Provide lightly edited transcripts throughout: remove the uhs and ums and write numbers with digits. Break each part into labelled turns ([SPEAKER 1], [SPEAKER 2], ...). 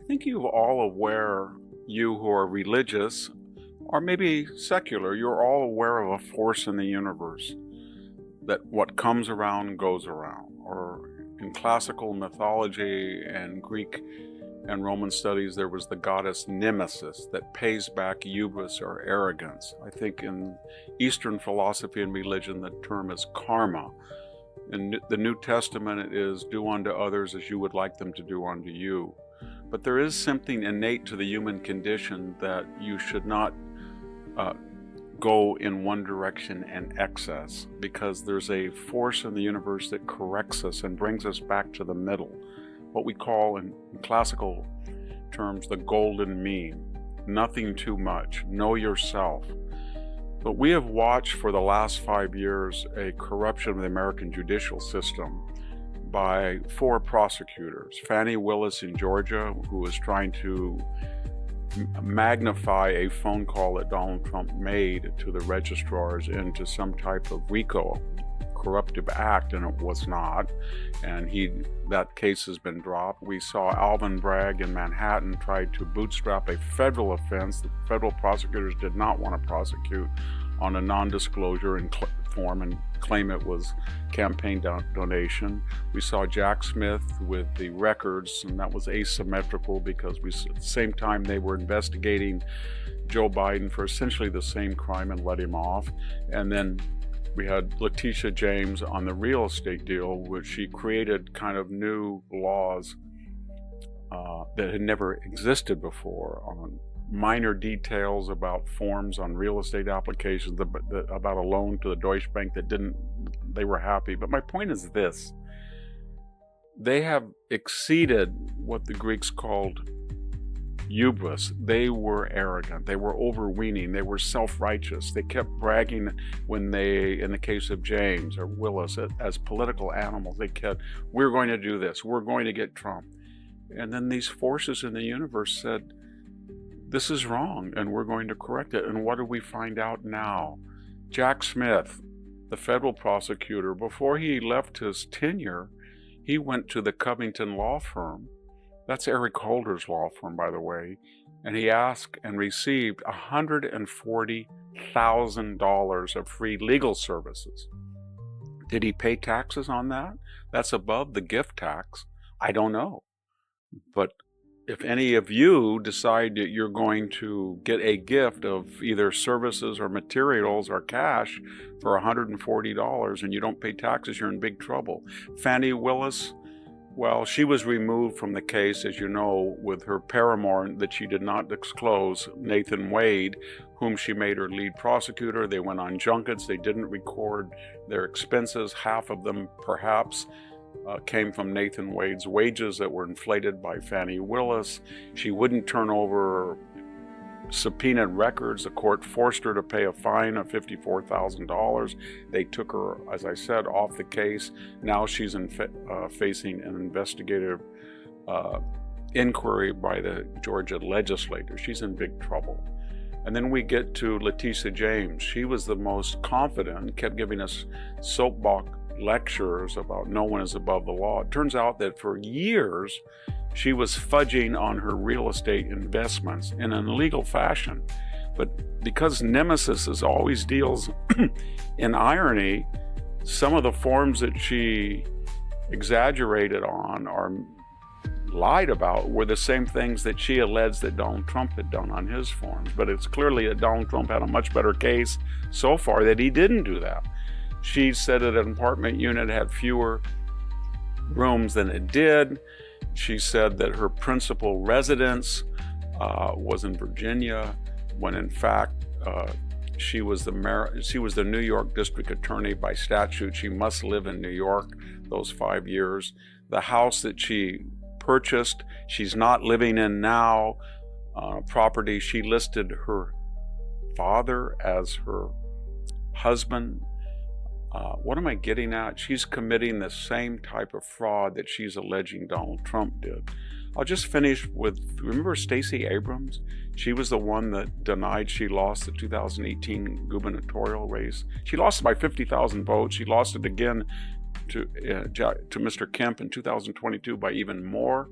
[SPEAKER 1] I think you're all aware, you who are religious, or maybe secular, you're all aware of a force in the universe, that what comes around goes around. Or in classical mythology and Greek and Roman studies, there was the goddess Nemesis that pays back hubris or arrogance. I think in Eastern philosophy and religion, the term is karma. In the New Testament, it is do unto others as you would like them to do unto you. But there is something innate to the human condition that you should not go in one direction and excess, because there's a force in the universe that corrects us and brings us back to the middle, what we call in classical terms the golden mean. Nothing too much, know yourself. But we have watched for the last 5 years a corruption of the American judicial system by 4 prosecutors. Fani Willis in Georgia, who was trying to magnify a phone call that Donald Trump made to the registrars into some type of RICO, corruptive act, and it was not. And that case has been dropped. We saw Alvin Bragg in Manhattan try to bootstrap a federal offense that federal prosecutors did not want to prosecute on a non-disclosure form and claim it was campaign donation. We saw Jack Smith with the records, and that was asymmetrical because at the same time they were investigating Joe Biden for essentially the same crime and let him off. And then we had Letitia James on the real estate deal, which she created kind of new laws that had never existed before on minor details about forms on real estate applications, about a loan to the Deutsche Bank they were happy. But my point is this: they have exceeded what the Greeks called hubris. They were arrogant, they were overweening, they were self-righteous. They kept bragging when in the case of James or Willis, as political animals, they kept, we're going to do this, we're going to get Trump. And then these forces in the universe said, this is wrong, and we're going to correct it. And what do we find out now? Jack Smith, the federal prosecutor, before he left his tenure, he went to the Covington law firm. That's Eric Holder's law firm, by the way. And he asked and received $140,000 of free legal services. Did he pay taxes on that? That's above the gift tax. I don't know. But if any of you decide that you're going to get a gift of either services or materials or cash for $140 and you don't pay taxes, you're in big trouble. Fani Willis, well, she was removed from the case, as you know, with her paramour that she did not disclose, Nathan Wade, whom she made her lead prosecutor. They went on junkets. They didn't record their expenses. Half of them, perhaps, came from Nathan Wade's wages that were inflated by Fani Willis. She wouldn't turn over subpoenaed records. The court forced her to pay a fine of $54,000. They took her, as I said, off the case. Now she's facing an investigative inquiry by the Georgia legislature. She's in big trouble. And then we get to Letitia James. She was the most confident, kept giving us soapbox lectures about no one is above the law. It turns out that for years she was fudging on her real estate investments in an illegal fashion. But because Nemesis always deals in irony, some of the forms that she exaggerated on or lied about were the same things that she alleged that Donald Trump had done on his forms. But it's clearly that Donald Trump had a much better case so far that he didn't do that. She said that an apartment unit had fewer rooms than it did. She said that her principal residence was in Virginia, when in fact she was the New York District Attorney by statute. She must live in New York those 5 years. The house that she purchased, she's not living in now. Property, she listed her father as her husband. What am I getting at? She's committing the same type of fraud that she's alleging Donald Trump did. I'll just finish with, remember Stacey Abrams? She was the one that denied she lost the 2018 gubernatorial race. She lost it by 50,000 votes. She lost it again to Mr. Kemp in 2022 by even more,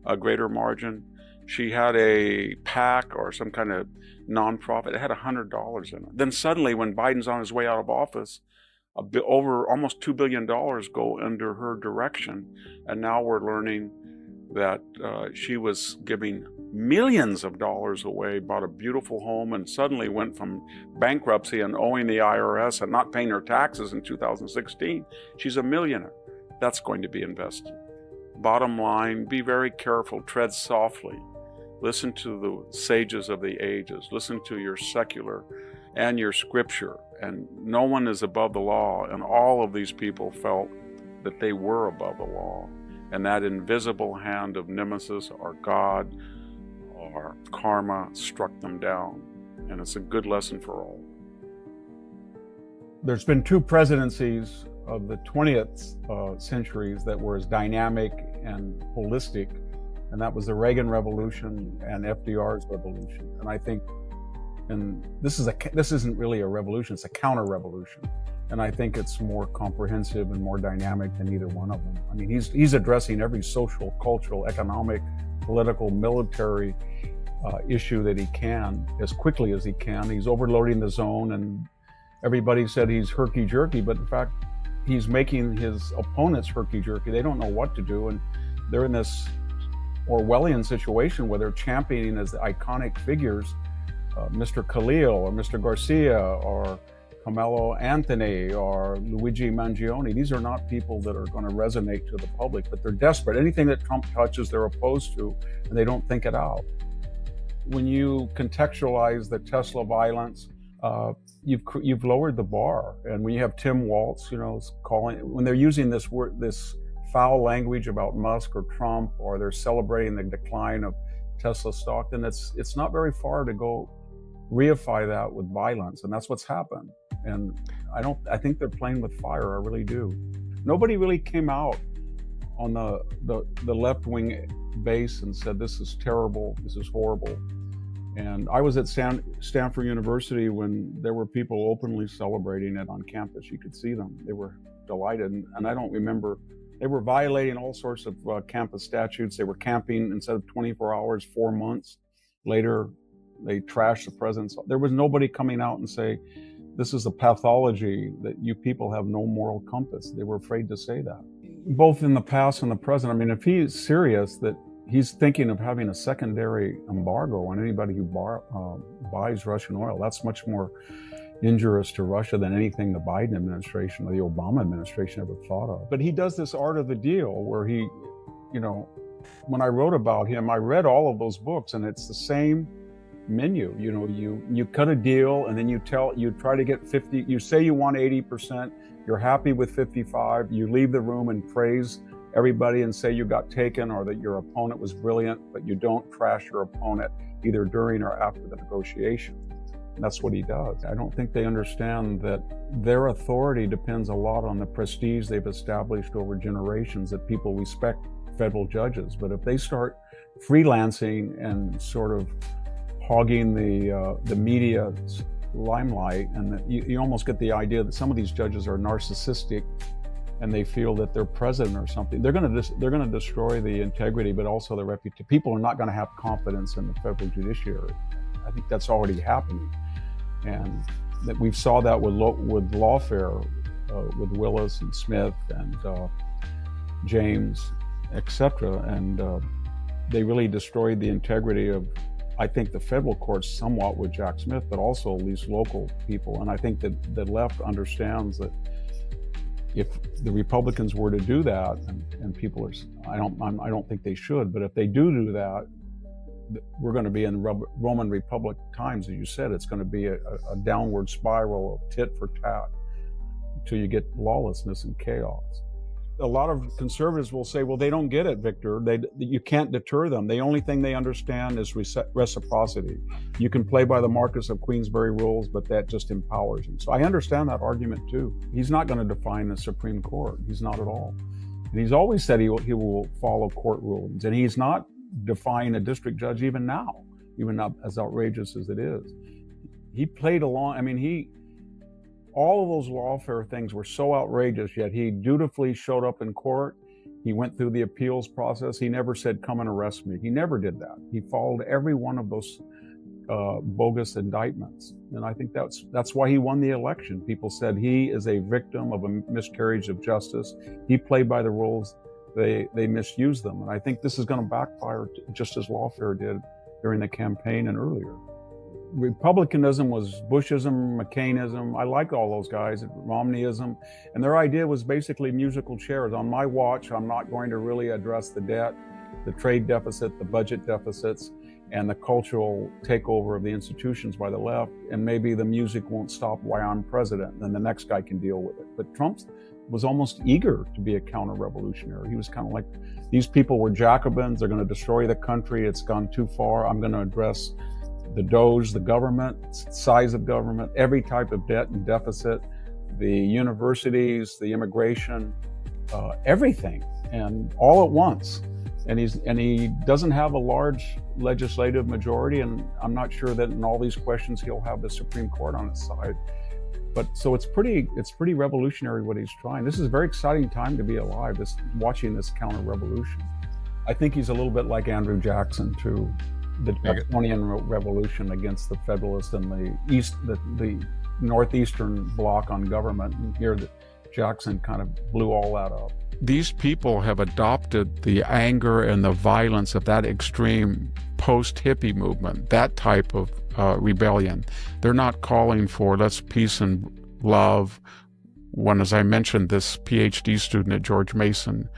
[SPEAKER 1] a greater margin. She had a PAC or some kind of nonprofit. It had $100 in it. Then suddenly, when Biden's on his way out of office, over almost $2 billion go under her direction. And now we're learning that she was giving millions of dollars away, bought a beautiful home, and suddenly went from bankruptcy and owing the IRS and not paying her taxes in 2016. She's a millionaire. That's going to be invested. Bottom line, be very careful, tread softly. Listen to the sages of the ages. Listen to your secular and your scripture. And no one is above the law. And all of these people felt that they were above the law. And that invisible hand of nemesis or God or karma struck them down. And it's a good lesson for all.
[SPEAKER 2] There's been two presidencies of the 20th centuries that were as dynamic and holistic, and that was the Reagan Revolution and FDR's revolution. And I think, and this isn't really a revolution, it's a counter-revolution. And I think it's more comprehensive and more dynamic than either one of them. I mean, he's addressing every social, cultural, economic, political, military issue that he can as quickly as he can. He's overloading the zone, and everybody said he's herky-jerky, but in fact, he's making his opponents herky-jerky. They don't know what to do, and they're in this Orwellian situation where they're championing as the iconic figures, Mr. Khalil or Mr. Garcia or Carmelo Anthony or Luigi Mangione. These are not people that are going to resonate to the public, but they're desperate. Anything that Trump touches, they're opposed to, and they don't think it out. When you contextualize the Tesla violence, you've lowered the bar. And when you have Tim Walz, when they're using this word, this foul language about Musk or Trump, or they're celebrating the decline of Tesla stock, then it's not very far to go reify that with violence, and that's what's happened. And I think they're playing with fire. I really do. Nobody really came out on the left-wing base and said this is terrible, this is horrible. And I was at Stanford University when there were people openly celebrating it on campus. You could see them. They were delighted. And I don't remember, they were violating all sorts of campus statutes. They were camping instead of 24 hours, 4 months. Later, they trashed the president's. There was nobody coming out and say, this is a pathology that you people have no moral compass. They were afraid to say that. Both in the past and the present. I mean, if he's serious that he's thinking of having a secondary embargo on anybody who buys Russian oil, that's much more injurious to Russia than anything the Biden administration or the Obama administration ever thought of. But he does this art of the deal where he, when I wrote about him, I read all of those books, and it's the same menu. You cut a deal, and then you try to get 50, you say you want 80%, you're happy with 55, you leave the room and praise everybody and say you got taken or that your opponent was brilliant, but you don't trash your opponent either during or after the negotiation. And that's what he does. I don't think they understand that their authority depends a lot on the prestige they've established over generations, that people respect federal judges. But if they start freelancing and sort of hogging the media's limelight, and that you almost get the idea that some of these judges are narcissistic and they feel that they're president or something. They're going to destroy the integrity, but also the reputation. People are not going to have confidence in the federal judiciary. I think that's already happening, and that we saw that with lawfare, with Willis and Smith and James, etc. And they really destroyed the integrity of, I think, the federal courts somewhat with Jack Smith, but also these local people. And I think that the left understands that if the Republicans were to do that, and people are, I don't think they should, but if they do that, we're going to be in Roman Republic times, as you said. It's going to be a downward spiral of tit for tat until you get lawlessness and chaos. A lot of conservatives will say, well, they don't get it, Victor. You can't deter them. The only thing they understand is reciprocity. You can play by the Marquess of Queensberry rules, but that just empowers you. So I understand that argument too. He's not going to define the Supreme Court. He's not at all. And he's always said he will follow court rulings. And he's not defying a district judge even now, even as outrageous as it is. He played along. I mean, all of those lawfare things were so outrageous, yet he dutifully showed up in court. He went through the appeals process. He never said, come and arrest me. He never did that. He followed every one of those bogus indictments. And I think that's why he won the election. People said he is a victim of a miscarriage of justice. He played by the rules. They misused them. And I think this is going to backfire just as lawfare did during the campaign and earlier. Republicanism was Bushism, McCainism. I like all those guys, Romneyism. And their idea was basically musical chairs. On my watch, I'm not going to really address the debt, the trade deficit, the budget deficits, and the cultural takeover of the institutions by the left. And maybe the music won't stop while I'm president, and the next guy can deal with it. But Trump was almost eager to be a counter-revolutionary. He was kind of like, these people were Jacobins. They're going to destroy the country. It's gone too far. I'm going to address the Doge, the government, size of government, every type of debt and deficit, the universities, the immigration, everything, and all at once. And he doesn't have a large legislative majority, and I'm not sure that in all these questions he'll have the Supreme Court on his side. But so it's pretty revolutionary what he's trying. This is a very exciting time to be alive, watching this counter-revolution. I think he's a little bit like Andrew Jackson too. The Jacksonian revolution against the Federalists and the northeastern bloc on government. And here, Jackson kind of blew all that up.
[SPEAKER 1] These people have adopted the anger and the violence of that extreme post-hippie movement, that type of rebellion. They're not calling for let's peace and love. When, as I mentioned, this PhD student at George Mason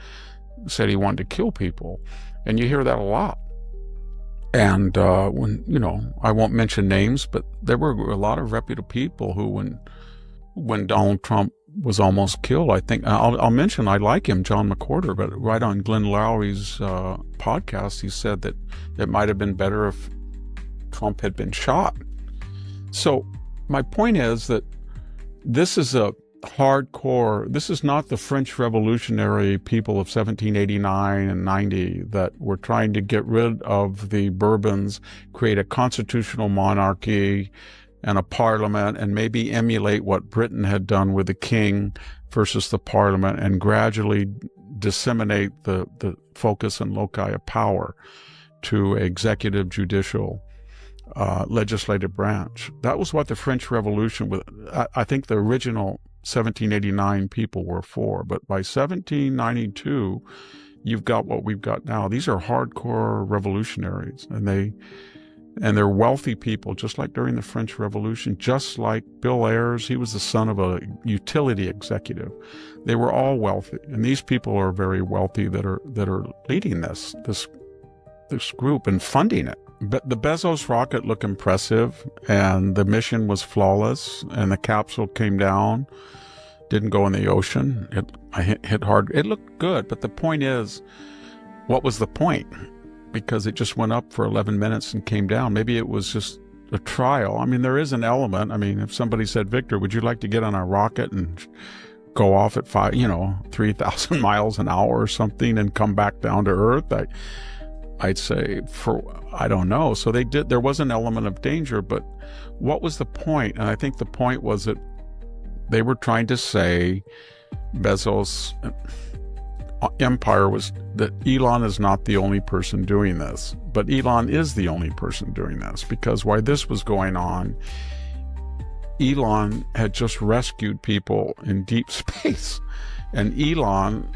[SPEAKER 1] said he wanted to kill people. And you hear that a lot. And when, I won't mention names, but there were a lot of reputable people who, when Donald Trump was almost killed, I think, I'll mention, I like him, John McWhorter, but right on Glenn Lowry's podcast, he said that it might have been better if Trump had been shot. So my point is that this is a hardcore, this is not the French revolutionary people of 1789 and 90 that were trying to get rid of the Bourbons, create a constitutional monarchy and a parliament, and maybe emulate what Britain had done with the king versus the parliament, and gradually disseminate the focus and loci of power to executive, judicial, legislative branch. That was what the French Revolution was. I think the original 1789 people were for, but by 1792, you've got what we've got now. These are hardcore revolutionaries, and they're wealthy people, just like during the French Revolution, just like Bill Ayers. He was the son of a utility executive. They were all wealthy, and these people are very wealthy that are leading this group and funding it. But the Bezos rocket looked impressive, and the mission was flawless, and the capsule came down, didn't go in the ocean. It hit hard. It looked good, but the point is, what was the point? Because it just went up for 11 minutes and came down. Maybe it was just a trial. I mean, there is an element. I mean, if somebody said, Victor, would you like to get on a rocket and go off at 3,000 miles an hour or something and come back down to Earth? I'd say, I don't know. So they did. There was an element of danger, but what was the point? And I think the point was that they were trying to say Bezos' empire was that Elon is not the only person doing this, but Elon is the only person doing this, because while this was going on, Elon had just rescued people in deep space, and Elon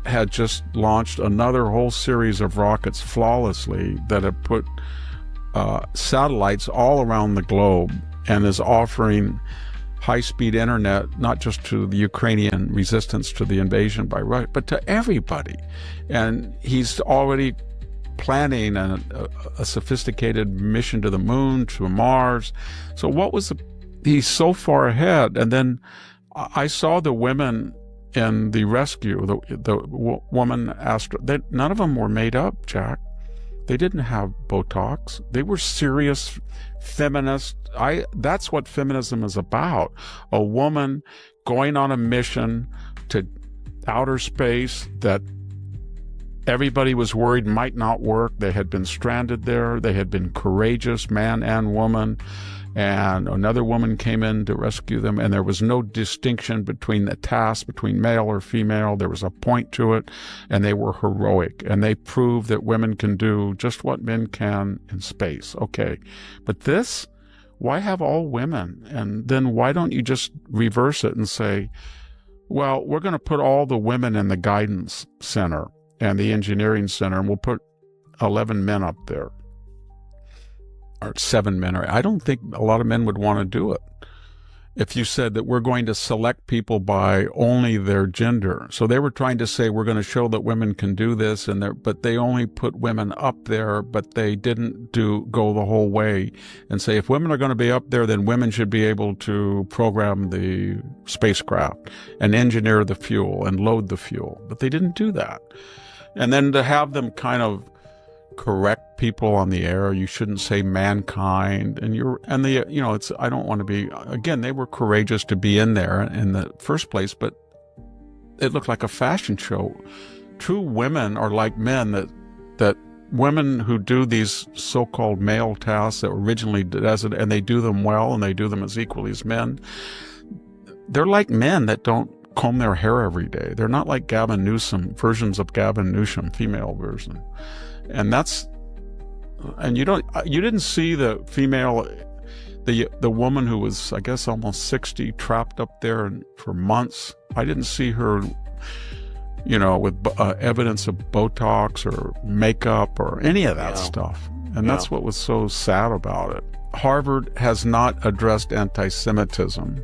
[SPEAKER 1] had just launched another whole series of rockets flawlessly that have put satellites all around the globe, and is offering high-speed internet, not just to the Ukrainian resistance to the invasion by Russia, but to everybody. And he's already planning a sophisticated mission to the moon, to Mars. So he's so far ahead. And then I saw the women in the rescue, the woman none of them were made up, Jack. They didn't have Botox. They were serious feminists. That's what feminism is about. A woman going on a mission to outer space that everybody was worried might not work. They had been stranded there. They had been courageous, man and woman. And another woman came in to rescue them, and there was no distinction between the task, between male or female. There was a point to it, and they were heroic, and they proved that women can do just what men can in space. Okay, but this, why have all women? And then why don't you just reverse it and say, well, we're going to put all the women in the guidance center and the engineering center, and we'll put 11 men up there. Or 7 men. I don't think a lot of men would want to do it. If you said that we're going to select people by only their gender. So they were trying to say we're going to show that women can do this, but they only put women up there, but they didn't go the whole way and say if women are going to be up there, then women should be able to program the spacecraft and engineer the fuel and load the fuel. But they didn't do that. And then to have them kind of correct people on the air, you shouldn't say mankind, I don't want to be, again, they were courageous to be in there in the first place, but it looked like a fashion show. True women are like men, that women who do these so-called male tasks that originally does it, and they do them well, and they do them as equally as men. They're like men that don't comb their hair every day. They're not like Gavin Newsom, versions of Gavin Newsom, female version. And you didn't see the female, the woman who was, I guess, almost 60, trapped up there for months. I didn't see her, with evidence of Botox or makeup or any of that stuff. And that's what was so sad about it. Harvard has not addressed anti-Semitism,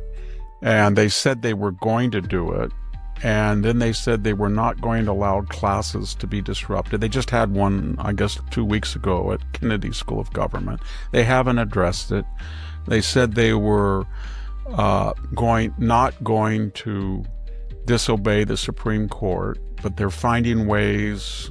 [SPEAKER 1] and they said they were going to do it. And then they said they were not going to allow classes to be disrupted. They just had one, I guess, 2 weeks ago at Kennedy School of Government. They haven't addressed it. They said they were not going to disobey the Supreme Court, but they're finding ways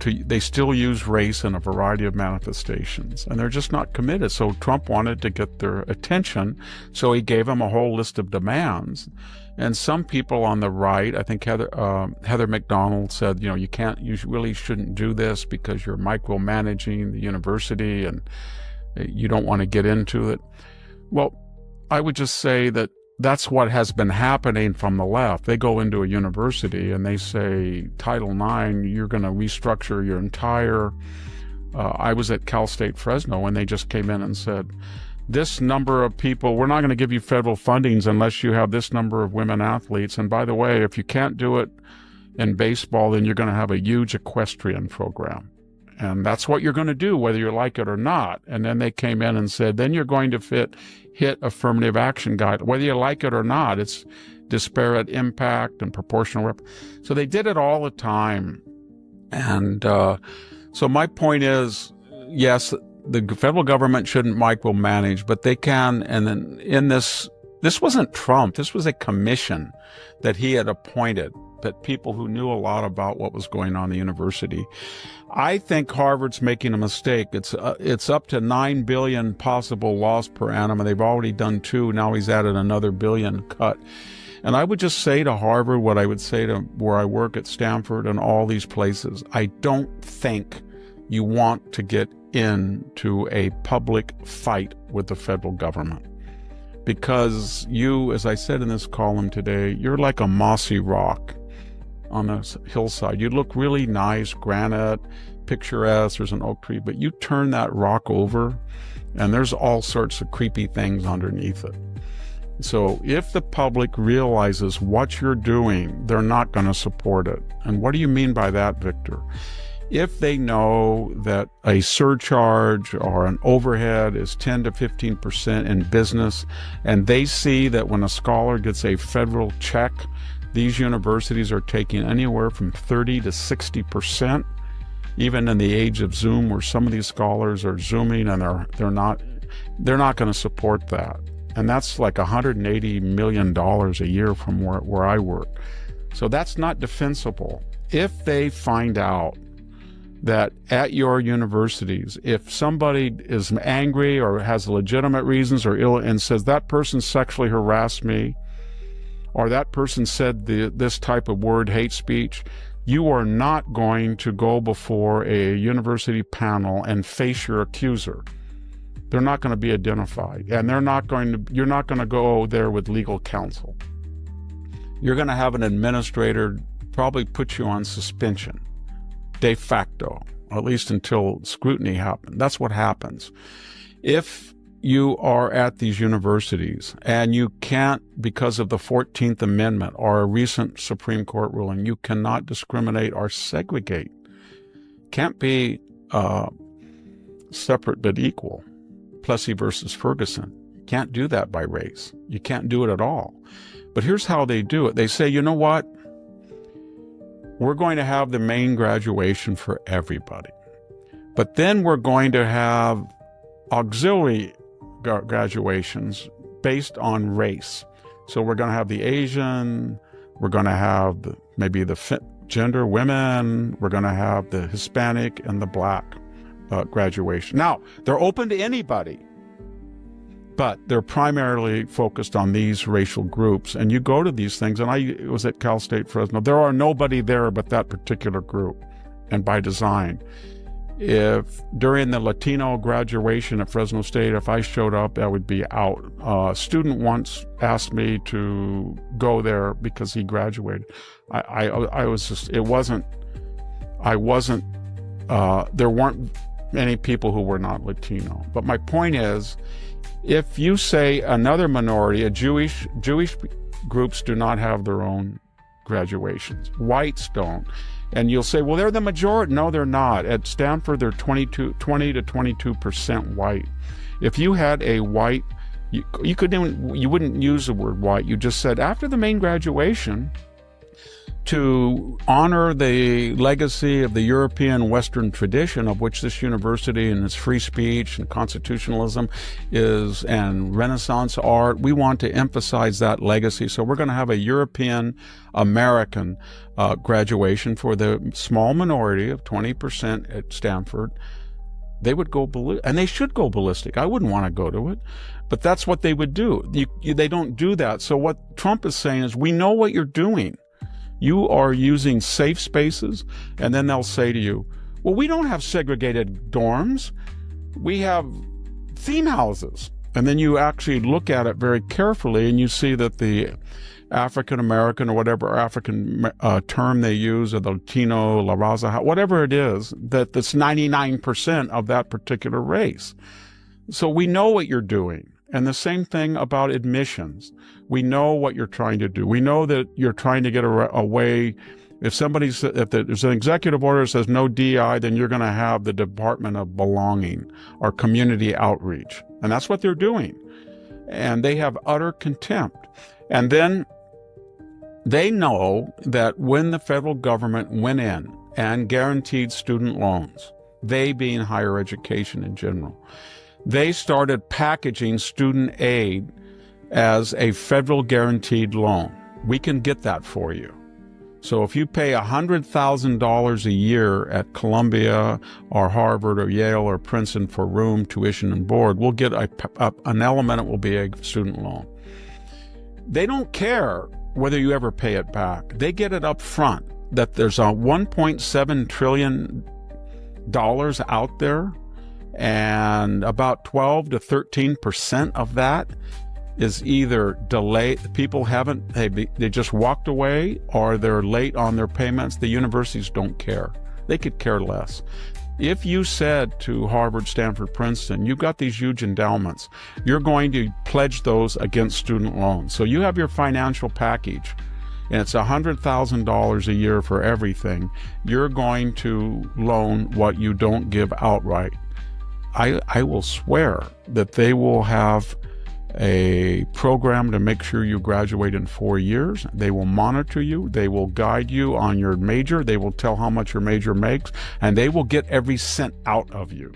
[SPEAKER 1] they still use race in a variety of manifestations, and they're just not committed. So Trump wanted to get their attention, so he gave them a whole list of demands. And some people on the right, I think Heather McDonald said, you really shouldn't do this because you're micromanaging the university and you don't want to get into it. Well, I would just say that that's what has been happening from the left. They go into a university and they say, Title IX, you're going to restructure your entire... I was at Cal State Fresno, and they just came in and said, this number of people, we're not going to give you federal fundings unless you have this number of women athletes. And by the way, if you can't do it in baseball, then you're going to have a huge equestrian program. And that's what you're going to do, whether you like it or not. And then they came in and said, then you're going to hit affirmative action guide, whether you like it or not. It's disparate impact and proportional. So they did it all the time. And so my point is, yes, the federal government shouldn't micromanage, but they can. And then this wasn't Trump. This was a commission that he had appointed, that people who knew a lot about what was going on in the university. I think Harvard's making a mistake. It's up to $9 billion possible loss per annum, and they've already done 2. Now he's added another $1 billion cut. And I would just say to Harvard what I would say to where I work at Stanford and all these places. I don't think you want to get into a public fight with the federal government, because you, as I said in this column today, you're like a mossy rock on a hillside. You look really nice, granite, picturesque, there's an oak tree, but you turn that rock over and there's all sorts of creepy things underneath it. So if the public realizes what you're doing, they're not going to support it. And what do you mean by that, Victor? If they know that a surcharge or an overhead is 10 to 15% in business, and they see that when a scholar gets a federal check, these universities are taking anywhere from 30 to 60%, even in the age of Zoom, where some of these scholars are Zooming and they're not going to support that. And that's like $180 million a year from where I work. So that's not defensible. If they find out that at your universities, if somebody is angry or has legitimate reasons or ill and says that person sexually harassed me, or that person said this type of word, hate speech, You are not going to go before a university panel and face your accuser. They're not going to be identified, and you're not going to go there with legal counsel. You're going to have an administrator probably put you on suspension, de facto, at least until scrutiny happens. That's what happens. If you are at these universities and you can't, because of the 14th Amendment or a recent Supreme Court ruling, you cannot discriminate or segregate. Can't be separate but equal. Plessy versus Ferguson. Can't do that by race. You can't do it at all. But here's how they do it. They say, you know what? We're going to have the main graduation for everybody. But then we're going to have auxiliary graduations based on race. So we're going to have the Asian, we're going to have maybe the gender women, we're going to have the Hispanic and the Black graduation. Now, they're open to anybody, but they're primarily focused on these racial groups. And you go to these things, and I was at Cal State Fresno. There are nobody there but that particular group, and by design. If during the Latino graduation at Fresno State, if I showed up, I would be out. A student once asked me to go there because he graduated. I was just, it wasn't, I wasn't, there weren't many people who were not Latino. But my point is, if you say another minority, Jewish groups do not have their own graduations. Whites don't. And you'll say, well, they're the majority. No, they're not. At Stanford, they're 20 to 22% white. If you had a white, you wouldn't use the word white. You just said, after the main graduation, to honor the legacy of the European Western tradition of which this university and its free speech and constitutionalism is, and Renaissance art, we want to emphasize that legacy. So we're going to have a European American graduation for the small minority of 20% at Stanford. They would go ballistic, and they should go ballistic. I wouldn't want to go to it, but that's what they would do. They don't do that. So what Trump is saying is, we know what you're doing. You are using safe spaces, and then they'll say to you, well, we don't have segregated dorms. We have theme houses. And then you actually look at it very carefully, and you see that the African-American or whatever African term they use, or the Latino, La Raza, whatever it is, that's 99% of that particular race. So we know what you're doing. And the same thing about admissions. We know what you're trying to do. We know that you're trying to get away. If there's an executive order that says no DI, then you're going to have the Department of Belonging or community outreach. And that's what they're doing. And they have utter contempt. And then they know that when the federal government went in and guaranteed student loans, they being higher education in general, they started packaging student aid as a federal guaranteed loan. We can get that for you. So if you pay $100,000 a year at Columbia or Harvard or Yale or Princeton for room, tuition, and board, we'll get an element, it will be a student loan. They don't care whether you ever pay it back. They get it up front, that there's a $1.7 trillion out there, and about 12 to 13% of that is either delayed. People they just walked away, or they're late on their payments. The universities don't care. They could care less. If you said to Harvard, Stanford, Princeton, you've got these huge endowments, you're going to pledge those against student loans. So you have your financial package, and it's $100,000 a year for everything. You're going to loan what you don't give outright. I will swear that they will have a program to make sure you graduate in 4 years. They will monitor you. They will guide you on your major. They will tell how much your major makes, and they will get every cent out of you.